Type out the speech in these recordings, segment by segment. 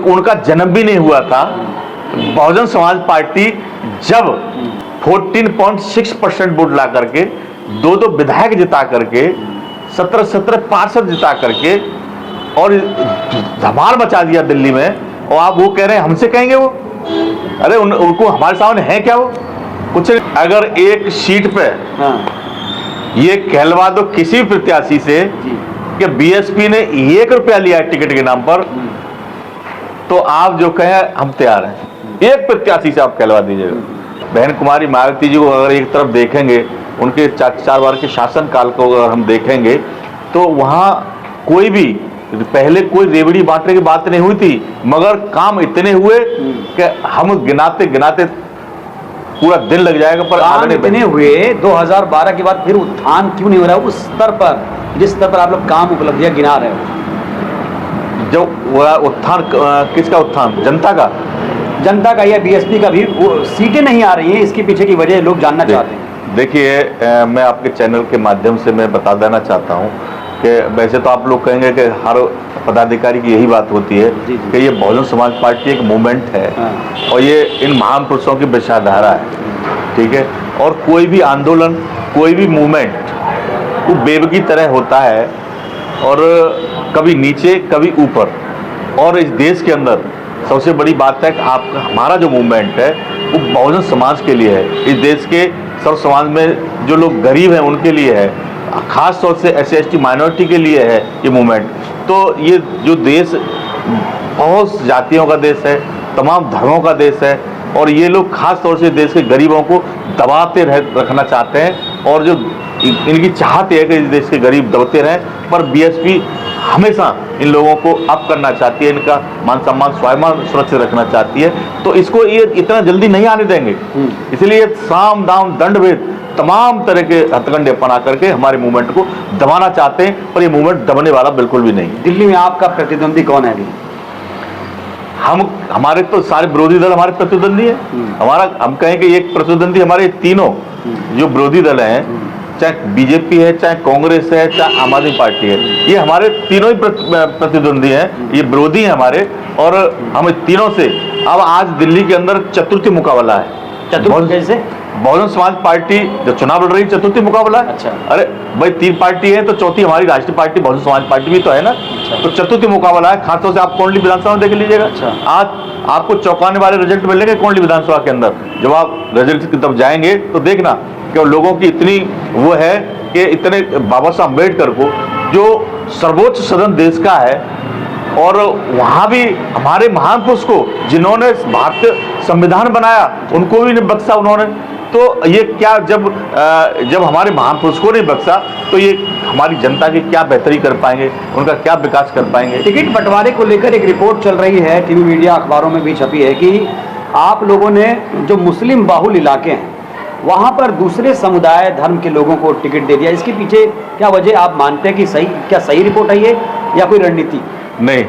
उनका जन्म भी नहीं हुआ था। बहुजन समाज पार्टी जब 14.6% वोट ला करके 2 विधायक जिता करके 17 पार्षद जिता करके और धमाल मचा दिया दिल्ली में, और आप वो कह रहे हैं हमसे कहेंगे वो? अरे उनको हमारे सामने है क्या वो? कुछ अगर एक सीट पे ये कहलवा दो किसी भी प्रत्याशी से कि बीएसपी ने 1 रुपया लिया है टिकट के नाम पर, तो आप जो कहें हम तैयार हैं। एक प्रत्याशी से आप कहलवा दीजिएगा। बहन कुमारी मायावती जी को अगर एक तरफ देखेंगे, उनके 4 बार के शासनकाल को अगर हम देखेंगे, तो वहाँ कोई भी पहले कोई रेवड़ी बांटने की बात नहीं हुई थी, मगर काम इतने हुए कि हम गिनाते गिनाते पूरा दिन लग जाएगा। पर काम इतने हुए 2012 के बाद फिर उत्थान क्यों नहीं हो रहा है उस स्तर पर, जिस स्तर पर आप लोग काम उपलब्धियां गिना रहे हो? जो वह उत्थान, किसका उत्थान? जनता का या बीएसपी का भी? वो सीटें नहीं आ रही हैं, इसके पीछे की वजह लोग जानना चाहते हैं। देखिए, मैं आपके चैनल के माध्यम से मैं बता देना चाहता हूँ कि वैसे तो आप लोग कहेंगे कि हर पदाधिकारी की यही बात होती है कि ये बहुजन समाज पार्टी एक मूवमेंट है और ये इन महान पुरुषों की विचारधारा है, ठीक है। और कोई भी आंदोलन, कोई भी मूवमेंट वो वेव की तरह होता है, और कभी नीचे कभी ऊपर। और इस देश के अंदर सबसे बड़ी बात है कि हमारा जो मूवमेंट है वो बहुजन समाज के लिए है। इस देश के सर्व समाज में जो लोग गरीब हैं उनके लिए है, खास तौर से SC/ST माइनॉरिटी के लिए है ये मूवमेंट। तो ये जो देश बहुत जातियों का देश है, तमाम धर्मों का देश है, और ये लोग खास तौर से देश के गरीबों को दबाते रखना चाहते हैं, और जो इनकी चाहत है कि इस देश के गरीब दबते रहें। पर बीएसपी हमेशा इन लोगों को अप करना चाहती है, इनका मान सम्मान स्वाभिमान सुरक्षित रखना चाहती है, तो इसको ये इतना जल्दी नहीं आने देंगे। इसलिए साम दाम दंड भेद तमाम तरह के हथकंडे अपना करके हमारे मूवमेंट को दबाना चाहते हैं, पर ये मूवमेंट दबाने वाला बिल्कुल भी नहीं। दिल्ली में आपका प्रतिद्वंदी कौन है अभी? हमारे तो सारे विरोधी दल हमारे प्रतिद्वंदी है। हम कहें कि एक प्रतिद्वंदी हमारे तीनों जो विरोधी दल हैं, चाहे बीजेपी है, चाहे कांग्रेस है, चाहे आम आदमी पार्टी है, ये हमारे तीनों ही प्रतिद्वंदी हैं, ये विरोधी हैं हमारे। और हम तीनों से अब आज दिल्ली के अंदर चतुर्थी मुकाबला है। चतुर्थ कैसे? बहुजन समाज पार्टी जो चुनाव लड़ रही है, चतुर्थी मुकाबला है। अच्छा। अरे भाई, 3 पार्टी है तो चौथी हमारी राष्ट्रीय पार्टी बहुजन समाज पार्टी भी तो है ना। अच्छा। तो चतुर्थी मुकाबला है। खासतौर से आप कोंडली विधानसभा में देख लीजिएगा। अच्छा। आज आपको चौंकाने वाले रिजल्ट मिलेंगे कोंडली विधानसभा के अंदर। जब आप रिजल्ट की तरफ जाएंगे तो देखना कि लोगों की इतनी वो है कि इतने बाबा साहब अम्बेडकर को, जो सर्वोच्च सदन देश का है, और वहाँ भी हमारे महान पुरुष को जिन्होंने भारतीय संविधान बनाया उनको भी नहीं बख्शा उन्होंने। तो ये क्या, जब हमारे महान पुरुष को नहीं बख्शा तो ये हमारी जनता की क्या बेहतरी कर पाएंगे, उनका क्या विकास कर पाएंगे? टिकट बंटवारे को लेकर एक रिपोर्ट चल रही है, टीवी मीडिया अखबारों में भी छपी है कि आप लोगों ने जो मुस्लिम बाहुल इलाके हैं वहाँ पर दूसरे समुदाय धर्म के लोगों को टिकट दे दिया। इसके पीछे क्या वजह आप मानते हैं कि सही रिपोर्ट है ये, या कोई रणनीति? नहीं,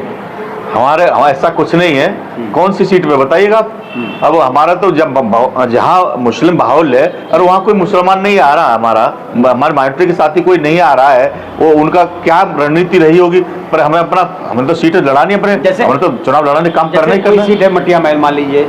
हमारे ऐसा कुछ नहीं है। कौन सी सीट पे बताइएगा आप? अब हमारा तो जहाँ मुस्लिम बाहुल्य है और वहाँ कोई मुसलमान नहीं आ रहा, हमारे माइनॉरिटी के साथी कोई नहीं आ रहा है, वो उनका क्या रणनीति रही होगी। पर हमें तो सीटें लड़ानी है अपने, जैसे हमें तो चुनाव लड़ाने काम करना ही करना है। सीट है मटिया महल मान लीजिए,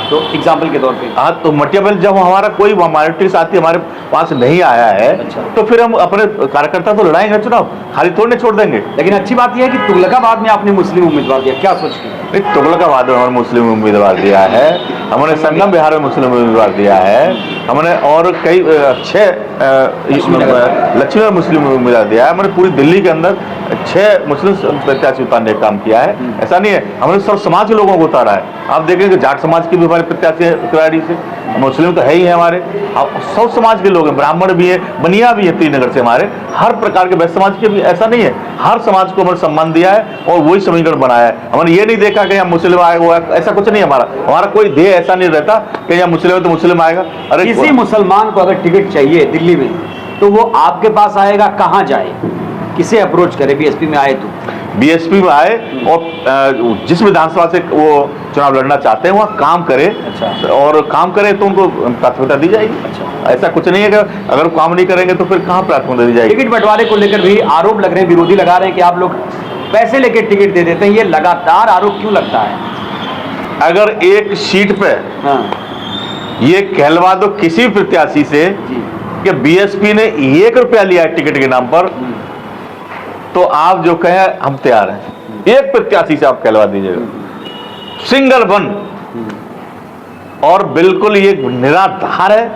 तो एग्जाम्पल के तौर पे। हाँ, तो मटिया महल जब हमारा कोई माइनॉरिटी साथी हमारे पास नहीं आया है, अच्छा। तो फिर हम अपने कार्यकर्ता तो लड़ाएंगे चुनाव, खाली थोड़ी छोड़ देंगे। लेकिन अच्छी बात यह है कि तुगलकाबाद में आपने मुस्लिम उम्मीदवार दिया, क्या सोच के? तुगलकाबाद में हमने मुस्लिम उम्मीदवार दिया है, हमने संगम बिहार में मुस्लिम उम्मीदवार दिया है, हमने और कई 6 लक्ष्मी मुस्लिम उम्मीदवार दिया है। हमने पूरी दिल्ली के अंदर 6 मुस्लिम प्रत्याशी उतारने का काम किया है। ऐसा नहीं है, हमने सब समाज के लोगों को उतारा है। आप देखेंगे जाट समाज के भी हमारे प्रत्याशी है किराड़ी से, मुस्लिम तो है ही है हमारे, सब समाज के लोग हैं, ब्राह्मण भी है, बनिया भी है, त्रिनगर से हमारे, हर प्रकार के वैश्य समाज के भी। ऐसा नहीं है, हर समाज को हमने सम्मान दिया है और वही समीकरण बनाया है। हमने ये नहीं देखा कि यहाँ मुस्लिम आएगा, ऐसा कुछ नहीं। हमारा कोई ध्येय ऐसा नहीं रहता कि यहाँ मुस्लिम है तो मुस्लिम आएगा। अरे किसी मुसलमान को अगर टिकट चाहिए दिल्ली में तो वो आपके पास आएगा, कहाँ जाए, किसे अप्रोच करे? बीएसपी में आए तो बीएसपी में आए और जिस विधानसभा से वो चुनाव लड़ना चाहते हैं वहाँ काम करे। अच्छा। और काम करे तो उनको प्राथमिकता दी जाएगी। अच्छा। ऐसा कुछ नहीं है कि अगर काम नहीं करेंगे तो फिर कहाँ प्राथमिकता दी जाएगी। टिकट बंटवारे को लेकर भी आरोप लग रहे हैं, विरोधी लगा रहे हैं कि आप लोग पैसे लेके टिकट दे देते हैं, ये लगातार आरोप क्यों लगता है? अगर एक सीट पे हाँ ये कहलवा दो किसी प्रत्याशी से जी कि बीएसपी ने 1 रुपया लिया है टिकट के नाम पर, तो आप जो कहें हम तैयार हैं। एक प्रत्याशी से आप कहलवा दीजिएगा, सिंगल वन, और बिल्कुल ये निराधार है,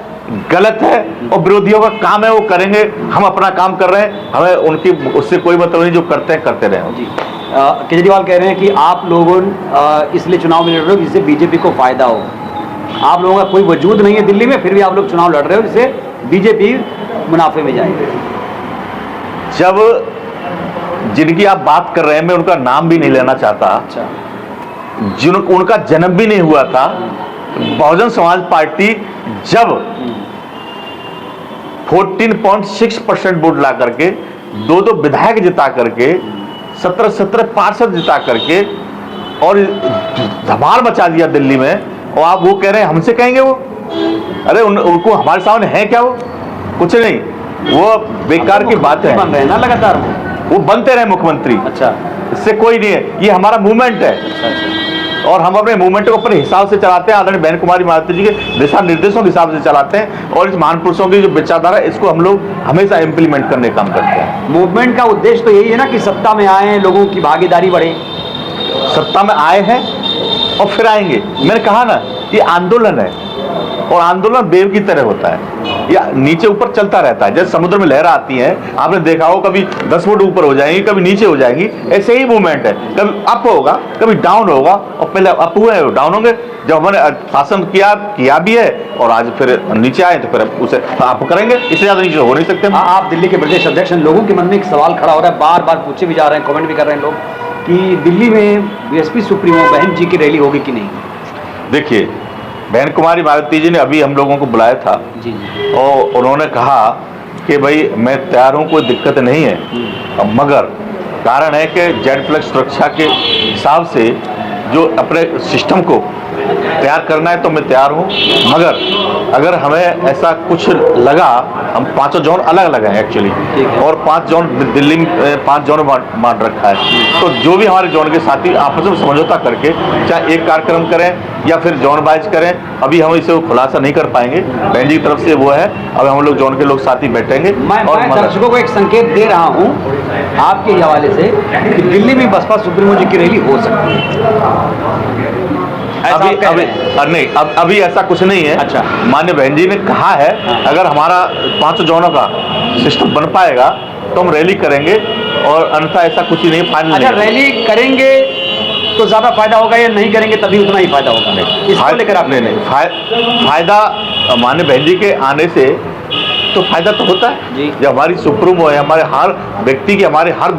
गलत है और विरोधियों का काम है वो करेंगे। हम अपना काम कर रहे हैं, हमें उनकी उससे कोई मतलब नहीं, जो करते हैं करते रहे जी। केजरीवाल कह रहे हैं कि आप लोगों इसलिए चुनाव में लड़ रहे हो जिससे बीजेपी को फायदा हो। आप लोगों का कोई वजूद नहीं है दिल्ली में, फिर भी आप लोग चुनाव लड़ रहे हो जिससे बीजेपी मुनाफे में जाएगी। जब जिनकी आप बात कर रहे हैं, मैं उनका नाम भी नहीं लेना चाहता, अच्छा जिन उनका जन्म भी नहीं हुआ था, बहुजन समाज पार्टी जब 14.6% वोट ला करके 2 विधायक जिता करके 17 पार्षद जिता करके और धमाल मचा दिया दिल्ली में, और आप वो कह रहे हैं हमसे कहेंगे वो? अरे उनको हमारे सामने है क्या? वो कुछ नहीं, वो बेकार की बात है। बन रहे हैं ना लगातार, वो बनते रहे मुख्यमंत्री। अच्छा इससे कोई नहीं है, ये हमारा मूवमेंट है। अच्छा और हम अपने मूवमेंट को अपने हिसाब से चलाते हैं, आदरणीय बहन कुमारी मायावती जी के दिशा निर्देशों के हिसाब से चलाते हैं, और इस महान पुरुषों की जो विचारधारा है इसको हम लोग हमेशा इंप्लीमेंट करने का काम करते हैं। मूवमेंट का उद्देश्य तो यही है ना कि सत्ता में आए, लोगों की भागीदारी बढ़े। सत्ता में आए हैं और फिर आएंगे। मैंने कहा ना, ये आंदोलन है और आंदोलन वेव की तरह होता है, या नीचे ऊपर चलता रहता है। जैसे समुद्र में लहर आती है, आपने देखा हो, कभी 10 फुट ऊपर हो जाएंगी, कभी नीचे हो जाएंगी। ऐसे ही मूवमेंट है, कभी अप होगा कभी डाउन होगा, और पहले अप हुए डाउन होंगे। जब हमने शासन किया भी है और आज फिर नीचे आए तो फिर उसे अप करेंगे, इससे ज्यादा नीचे हो नहीं सकते। आप दिल्ली के प्रदेश अध्यक्ष हैं, लोगों के मन में एक सवाल खड़ा हो रहा है, बार बार पूछे भी जा रहे हैं, कमेंट भी कर रहे हैं लोग कि दिल्ली में बीएसपी सुप्रीमो बहन जी की रैली होगी कि नहीं? देखिए, बहन कुमारी मायावती जी ने अभी हम लोगों को बुलाया था जी और उन्होंने कहा कि भाई मैं तैयार हूँ, कोई दिक्कत नहीं है, मगर कारण है कि Z+ सुरक्षा के हिसाब से जो अपने सिस्टम को तैयार करना है तो मैं तैयार हूँ, मगर अगर हमें ऐसा कुछ लगा, हम 5 जोन अलग अलग हैं एक्चुअली, और 5 जोन दिल्ली में 5 जोन बांट रखा है, तो जो भी हमारे जोन के साथी आपस में समझौता करके चाहे एक कार्यक्रम करें या फिर जोन वाइज करें, अभी हम इसे खुलासा नहीं कर पाएंगे। बहन जी की तरफ से वो है, अब हम लोग जोन के लोग साथी बैठेंगे। मैं दर्शकों को एक संकेत दे रहा हूँ आपके हवाले से कि दिल्ली में बसपा सुप्रीमो जी की रैली हो सकती है। अभी ऐसा कुछ नहीं है। अच्छा, माननीय बहन जी ने कहा है अगर हमारा 5 जोनों का सिस्टम बन पाएगा तो हम रैली करेंगे, और अन्यथा ऐसा कुछ ही नहीं, फाइनल। अच्छा, रैली करेंगे तो ज्यादा फायदा होगा या नहीं करेंगे तभी उतना ही फायदा होगा? इसको लेकर आप नहीं फायदा माननीय बहन जी के आने से तो फायदा तो होता है जी। जब हमारी सुप्रीमो है, हमारे हर व्यक्ति की, हमारे हर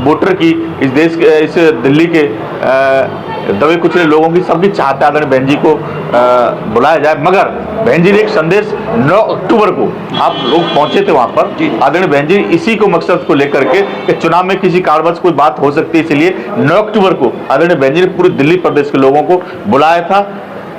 वोटर की, इस देश के, इस दिल्ली के दबे कुचले लोगों की सबकी चाहता है आदरणीय बहन जी को बुलाया जाए। मगर बहन जी ने एक संदेश 9 अक्टूबर को आप लोग पहुंचे थे वहां पर, आदरणीय बहन जी इसी को मकसद को लेकर के कि चुनाव में किसी कारणवश कोई बात हो सकती है, इसलिए 9 अक्टूबर को आदरणीय बहन जी ने पूरे दिल्ली प्रदेश के लोगों को बुलाया था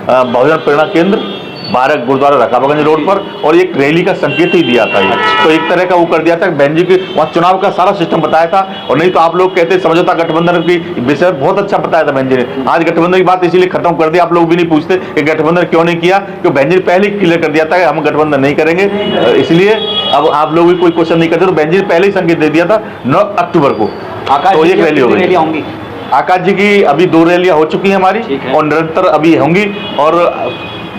बहुजन प्रेरणा केंद्र 12 गुरुद्वारा रकाबागंज रोड पर, और एक रैली का संकेत ही दिया था। तो एक तरह का वो कर दिया था, बहन जी की वहाँ चुनाव का सारा सिस्टम बताया था। और नहीं तो आप लोग कहते समझौता गठबंधन की विषय बहुत अच्छा बताया था बहन जी ने। आज गठबंधन की बात इसीलिए खत्म कर दिया, आप लोग भी नहीं पूछते कि गठबंधन क्यों नहीं किया, क्योंकि बहन जी ने पहले ही क्लियर कर दिया था कि हम गठबंधन नहीं करेंगे, इसलिए अब आप लोग भी कोई क्वेश्चन नहीं करते। तो बहन जी ने पहले ही संकेत दे दिया था 9 अक्टूबर को। तो एक रैली होगी। आकाश जी की अभी 2 रैलियां हो चुकी हैं हमारी, और निरंतर अभी होंगी, और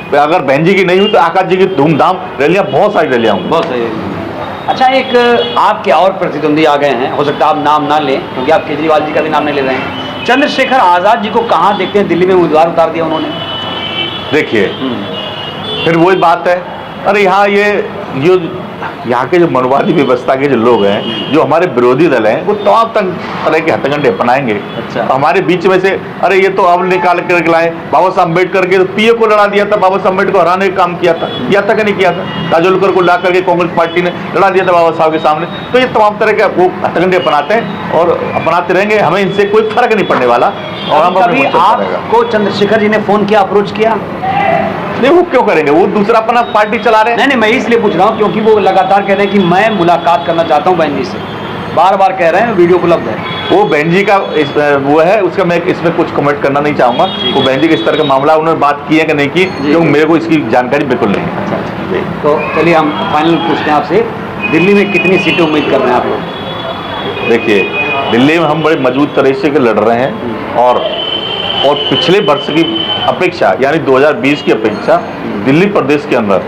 अगर बहन जी की नहीं हुई तो आकाश जी की धूमधाम रैलियां, बहुत सारी रैलियां होंगी। बहुत सही। अच्छा, एक आपके और प्रतिद्वंदी आ गए हैं, हो सकता है आप नाम ना लें क्योंकि आप केजरीवाल जी का भी नाम नहीं ले रहे हैं। चंद्रशेखर आजाद जी को कहाँ देखते हैं? दिल्ली में उम्मीदवार उतार दिया उन्होंने। देखिए, फिर वही बात है, अरे यहाँ के जो मनवादी व्यवस्था के जो लोग हैं, जो हमारे विरोधी दल हैं, वो तमाम तरह के हथकंडे अपनाएंगे। अच्छा। हमारे बीच में से अरे ये तो अब निकाल कर लाए, बाबा साहब अम्बेडकर के पीए को लड़ा दिया था, बाबा साहब अम्बेडकर को हराने का काम किया था कि नहीं किया था? काजोलकर को ला करके कांग्रेस पार्टी ने लड़ा दिया था बाबा साहब के सामने। तो ये तमाम तरह के वो हथकंडे अपनाते हैं और अपनाते रहेंगे, हमें इनसे कोई फर्क नहीं पड़ने वाला। और हम आपको चंद्रशेखर जी ने फोन किया, अप्रोच किया? नहीं, वो क्यों करेंगे, वो दूसरा अपना पार्टी चला रहे हैं। नहीं, मैं इसलिए पूछ रहा हूँ क्योंकि वो लगातार कह रहे हैं कि मैं मुलाकात करना चाहता हूँ बहन जी से। बार बार कह रहे हैं वीडियो उपलब्ध है। वो बहन जी का वो है, उसका मैं इसमें कुछ कमेंट करना नहीं चाहूँगा। वो बहन जी के इस तरह का मामला उन्होंने बात की है कि नहीं की, क्योंकि मेरे को इसकी जानकारी बिल्कुल नहीं है। अच्छा, तो चलिए हम फाइनल पूछते हैं आपसे, दिल्ली में कितनी सीटें उम्मीद कर रहे हैं आप लोग? देखिए, दिल्ली में हम बड़े मजबूत तरह से लड़ रहे हैं और पिछले वर्ष की अपेक्षा यानी 2020 की अपेक्षा दिल्ली प्रदेश के अंदर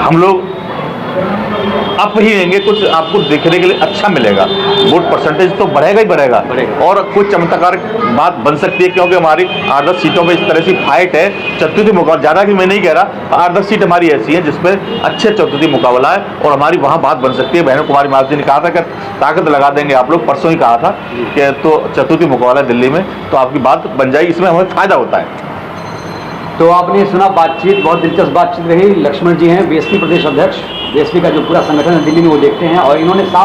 हम लोग अप ही लेंगे। कुछ आपको देखने के लिए अच्छा मिलेगा, वोट परसेंटेज तो बढ़ेगा ही बढ़ेगा और कुछ चमत्कार बात बन सकती है, क्योंकि हमारी 8-10 सीटों पे इस तरह से फाइट है, चतुर्थी मुकाबला, ज़्यादा की मैं नहीं कह रहा, 8-10 सीट हमारी ऐसी हैं जिसमें अच्छे चतुर्थी मुकाबला है और हमारी वहाँ बात बन सकती है। बहनों कुमारी माधव जी ने कहा था कि ताकत लगा देंगे आप लोग, परसों ही कहा था कि तो चतुर्थी मुकाबला दिल्ली में, तो आपकी बात बन जाएगी, इसमें हमें फ़ायदा होता है। तो आपने सुना बातचीत, बहुत दिलचस्प बातचीत रही। लक्ष्मण जी हैं बीएसपी प्रदेश अध्यक्ष, बीएसपी का जो पूरा संगठन है दिल्ली में वो देखते हैं और इन्होंने साफ